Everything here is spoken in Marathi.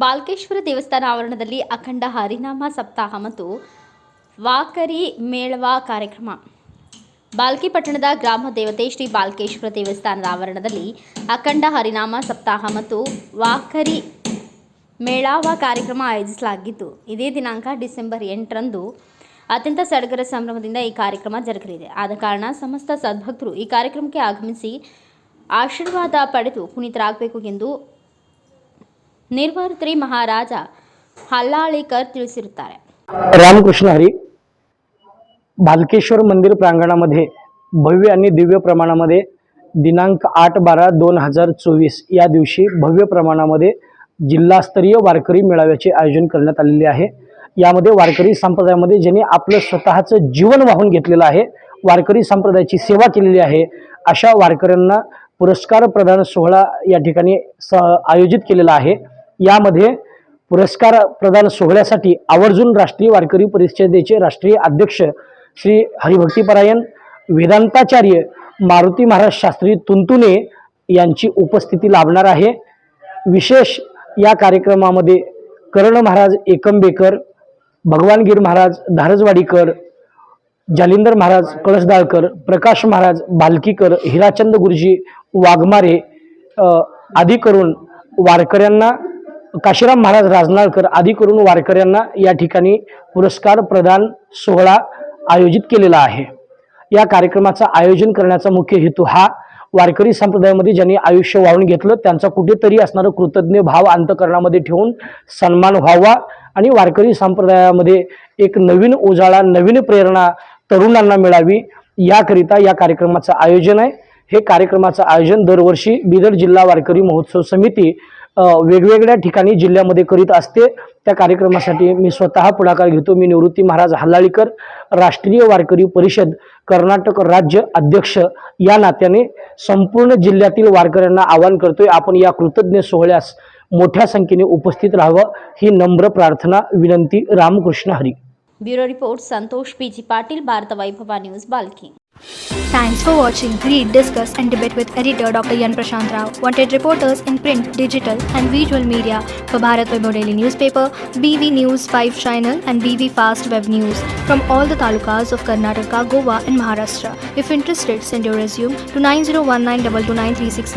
ಬಾಲ್ಕೇಶ್ವರ ದೇವಸ್ಥಾನ ಆವರಣದಲ್ಲಿ ಅಖಂಡ ಹರಿನಾಮ ಸಪ್ತಾಹ ಮತ್ತು ವಾಕರಿ ಮೇಳವ ಕಾರ್ಯಕ್ರಮ. ಬಾಲ್ಕಿ ಪಟ್ಟಣದ ಗ್ರಾಮ ದೇವತೆ ಶ್ರೀ ಬಾಲ್ಕೇಶ್ವರ ದೇವಸ್ಥಾನದ ಆವರಣದಲ್ಲಿ ಅಖಂಡ ಹರಿನಾಮ ಸಪ್ತಾಹ ಮತ್ತು ವಾಕರಿ ಮೇಳವ ಕಾರ್ಯಕ್ರಮ ಆಯೋಜಿಸಲಾಗಿದ್ದು, ಇದೇ ದಿನಾಂಕ ಡಿಸೆಂಬರ್ 8ರಂದು ಅತ್ಯಂತ ಸಡಗರ ಸಂಭ್ರಮದಿಂದ ಈ ಕಾರ್ಯಕ್ರಮ ಜರುಗಲಿದೆ. ಆದ ಕಾರಣ ಸಮಸ್ತ ಸದ್ಭಕ್ತರು ಈ ಕಾರ್ಯಕ್ರಮಕ್ಕೆ ಆಗಮಿಸಿ ಆಶೀರ್ವಾದ ಪಡೆದು ಪುನೀತರಾಗಬೇಕು ಎಂದು ನಿರ್ವರ್ತರಿ ಮಹಾರಾಜ हल्लाळीकर ತಿಳಿಸಿರುತ್ತಾರೆ. रामकृष्ण हरी. बालकेश्वर मंदिर प्रांगणामध्ये भव्य आणि दिव्य प्रमाणामध्ये दिनांक 8/12/2024 या दिवशी भव्य प्रमाणामध्ये जिल्हास्तरीय वारकरी मेळाव्याचे आयोजन करण्यात आलेले आहे. यामध्ये वारकरी संप्रदायामध्ये ज्यांनी आपलं स्वतःचं जीवन वाहून घेतलेलं आहे, वारकरी संप्रदायाची सेवा केलेली आहे, अशा वारकऱ्यांना पुरस्कार प्रदान सोहळा या ठिकाणी आयोजित केलेला आहे. यामध्ये पुरस्कार प्रदान सोहळ्यासाठी आवर्जून राष्ट्रीय वारकरी परिषदेचे राष्ट्रीय अध्यक्ष श्री हरिभक्तीपरायण वेदांताचार्य मारुती महाराज शास्त्री तुंतुने यांची उपस्थिती लाभणार आहे. विशेष या कार्यक्रमामध्ये कर्ण महाराज एकंबेकर, भगवानगीर महाराज धारजवाडीकर, जालिंदर महाराज कळसदाळकर, प्रकाश महाराज बालकीकर, हिराचंद गुरुजी वाघमारे आदी करून वारकऱ्यांना, काशीराम महाराज राजनाळकर आदी करून वारकऱ्यांना या ठिकाणी पुरस्कार प्रदान सोहळा आयोजित केलेला आहे. या कार्यक्रमाचं आयोजन करण्याचा मुख्य हेतू हा वारकरी संप्रदायामध्ये ज्यांनी आयुष्य वाहून घेतलं त्यांचा कुठेतरी असणारा कृतज्ञ भाव अंतःकरणामध्ये ठेवून सन्मान व्हावा आणि वारकरी संप्रदायामध्ये एक नवीन उजाळा, नवीन प्रेरणा तरुणांना मिळावी, याकरिता या कार्यक्रमाचं आयोजन आहे. हे कार्यक्रमाचं आयोजन दरवर्षी बिदर जिल्हा वारकरी महोत्सव समिती वेगवेगळ्या ठिकाणी जिल्ह्यामध्ये करीत असते. त्या कार्यक्रमासाठी मी स्वतः पुढाकार घेतो. मी निवृत्ती महाराज हल्लाळीकर, राष्ट्रीय वारकरी परिषद कर्नाटक राज्य अध्यक्ष या नात्याने संपूर्ण जिल्ह्यातील वारकऱ्यांना आवाहन करतोय, आपण या कृतज्ञ सोहळ्यास मोठ्या संख्येने उपस्थित राहावं ही नम्र प्रार्थना, विनंती. Ramkrishna Hari. Bureau report Santosh PG Patil, Bharat Vaibhav news, Balki. Thanks for watching. Read, discuss and debate with editor Dr. Yan Prashant Rao. Wanted reporters in print, digital and visual media for Bharat Vaibhav Daily Newspaper, BV News 5 Channel and BV Fast Web News from all the talukas of Karnataka, Goa and Maharashtra. If interested, send your resume to 9019229369.